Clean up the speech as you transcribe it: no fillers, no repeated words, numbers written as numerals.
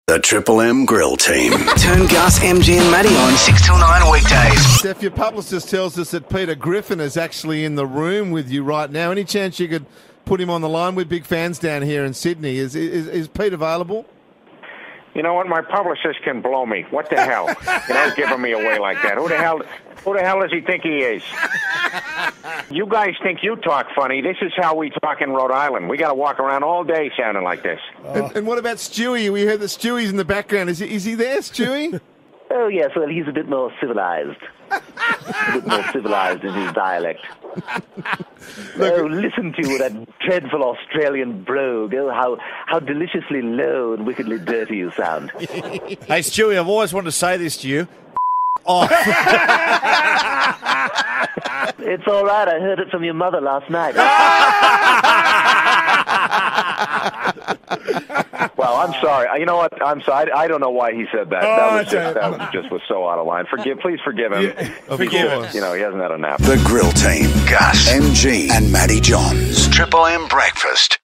The Triple M Grill Team. Turn Gus, MG and Matty on 6 till 9 weekdays. Steph, your publicist tells us that Peter Griffin is actually in the room with you right now. Any chance you could put him on the line? We're big fans down here in Sydney. Is Pete available? You know what? My publicist can blow me. What the hell? You know, giving me away like that. Who the hell does he think he is? You guys think you talk funny. This is how we talk in Rhode Island. We got to walk around all day sounding like this. And what about Stewie? We heard that Stewie's in the background. Is he there, Stewie? Oh, yes, well, he's a bit more civilized. A bit more civilized in his dialect. Oh, listen to that dreadful Australian brogue. Oh, how deliciously low and wickedly dirty you sound. Hey, Stewie, I've always wanted to say this to you. It's all right. I heard it from your mother last night. Well, I'm sorry. You know what? I'm sorry. I don't know why he said that. That was so out of line. Please forgive him. Yeah, forgive him. You know, he hasn't had a nap. The Grill Team. Gus, MG and Matty Johns. Triple M Breakfast.